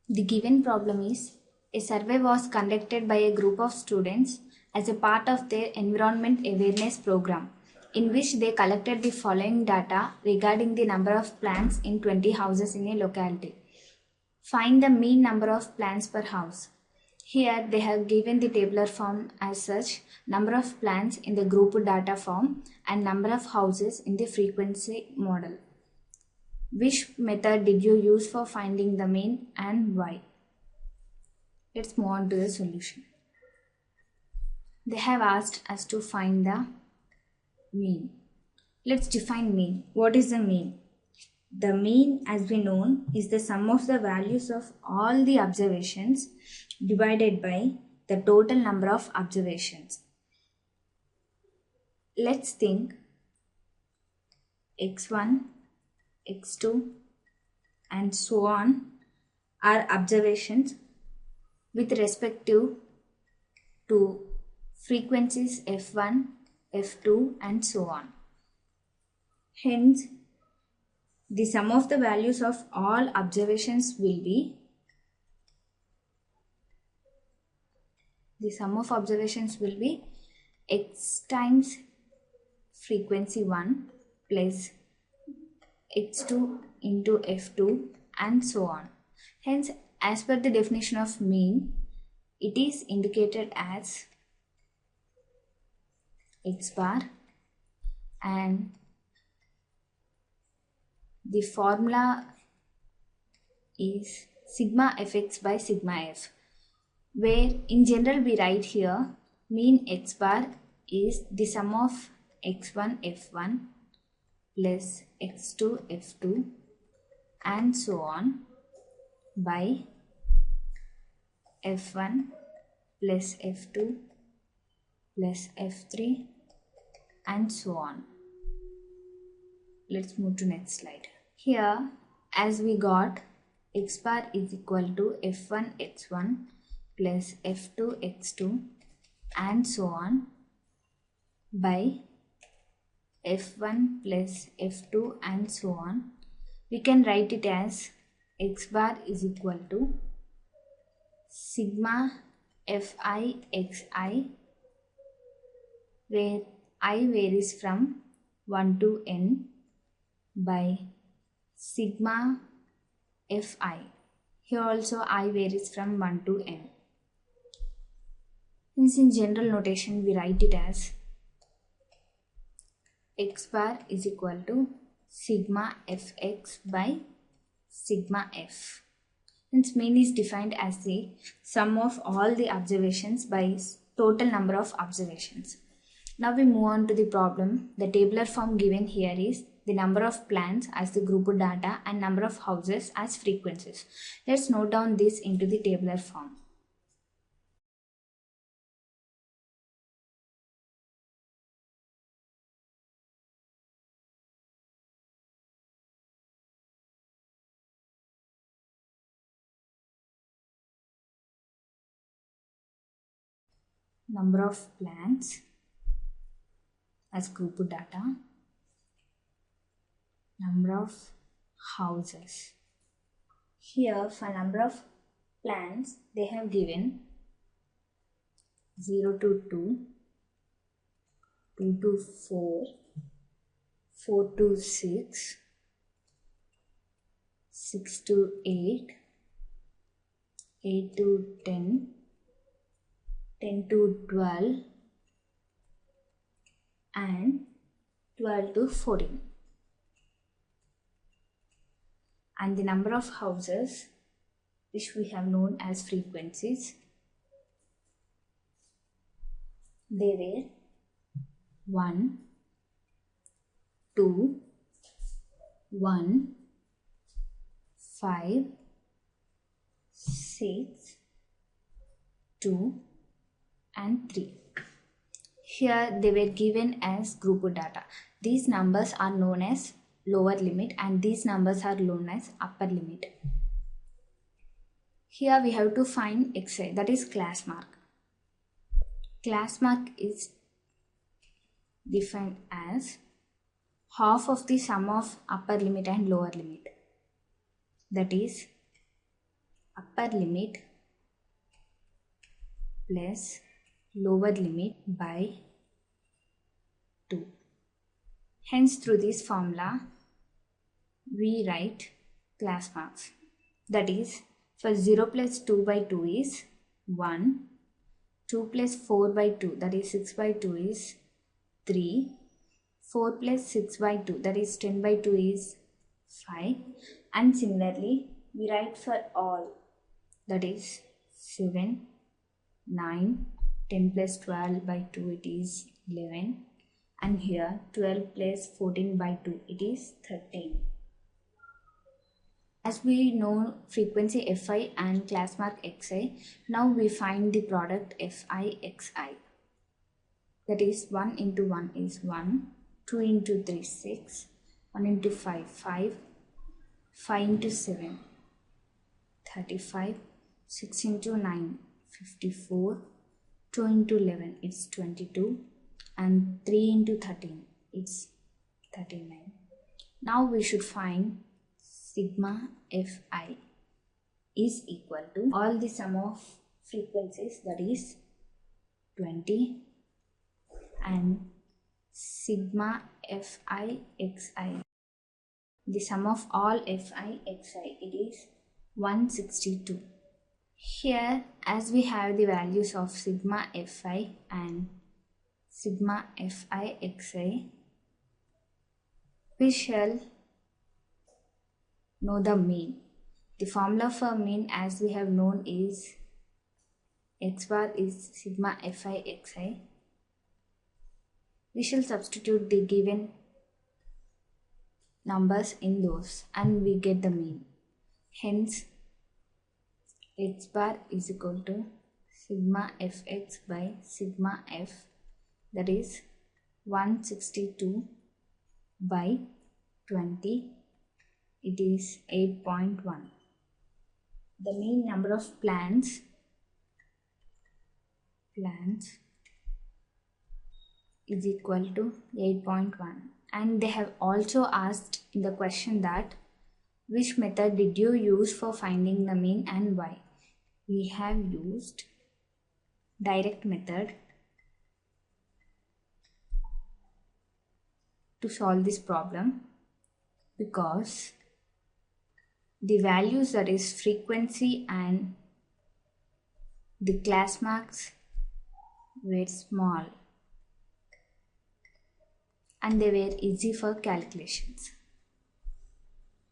The given problem is a survey was conducted by a group of students as a part of their environment awareness program, in which they collected the following data regarding the number of plants in 20 houses in a locality. Find the mean number of plants per house. Here they have given the tabular form as such: number of plants in the group data form and number of houses in the frequency model. Which method did you use for finding the mean and why? Let's move on to the solution. They have asked us to find the mean. Let's define mean. What is the mean? The mean, as we know, is the sum of the values of all the observations divided by the total number of observations. Let's think x1, x2 and so on are observations with respect to frequencies f1, f2 and so on. Hence, the sum of the values of all observations will be x times frequency 1 plus x2 into f2 and so on. Hence, as per the definition of mean, it is indicated as x bar, and the formula is sigma fx by sigma f, where in general we write here mean x bar is the sum of x1 f1 plus x2 f2 and so on by f1 plus f2 plus f3 and so on. Let's move to next slide. Here, as we got x bar is equal to f1 x1 plus f2 x2 and so on by f1 plus f2 and so on, we can write it as x bar is equal to sigma fi xi, where I varies from 1 to n, by sigma fi. Here also I varies from 1 to n. Since in general notation we write it as x bar is equal to sigma fx by sigma f. Since mean is defined as the sum of all the observations by total number of observations. Now we move on to the problem. The tabular form given here is the number of plants as the group data and number of houses as frequencies. Let's note down this into the tabular form. Number of plants as group data, number of houses. Here for number of plants they have given 0 to 2, 2 to 4, 4 to 6, 6 to 8, 8 to 10, 10 to 12 and 12 to 14. And the number of houses, which we have known as frequencies, they were 1, 2, 1, 5, 6, 2 and 3. Here they were given as group data. These numbers are known as lower limit and these numbers are known as upper limit. Here we have to find xi, that is class mark. Class mark is defined as half of the sum of upper limit and lower limit. That is upper limit plus lower limit by 2. Hence, through this formula, we write class marks. That is, for 0 plus 2 by 2 is 1. 2 plus 4 by 2, that is 6 by 2 is 3. 4 plus 6 by 2, that is 10 by 2 is 5. And similarly, we write for all, that is 7, 9, 10 plus 12 by 2, it is 11. And here 12 plus 14 by 2, it is 13. As we know frequency Fi and class mark Xi, now we find the product Fi Xi. That is 1 into 1 is 1, 2 into 3 6, 1 into 5 5, 5 into 7 35, 6 into 9 54, 2 into 11 it's 22, and 3 into 13 it's 39. Now we should find sigma Fi is equal to all the sum of frequencies, that is 20, and sigma Fi Xi, the sum of all Fi Xi, it is 162. Here, as we have the values of sigma Fi and sigma Fi Xi, we shall know the mean. The formula for mean, as we have known, is x bar is sigma Fi Xi. We shall substitute the given numbers in those and we get the mean. Hence, x bar is equal to sigma Fx by sigma F, that is 162 by 20, it is 8.1. The mean number of plants is equal to 8.1. And they have also asked in the question that which method did you use for finding the mean and why? We have used direct method to solve this problem because the values, that is frequency and the class marks, were small and they were easy for calculations.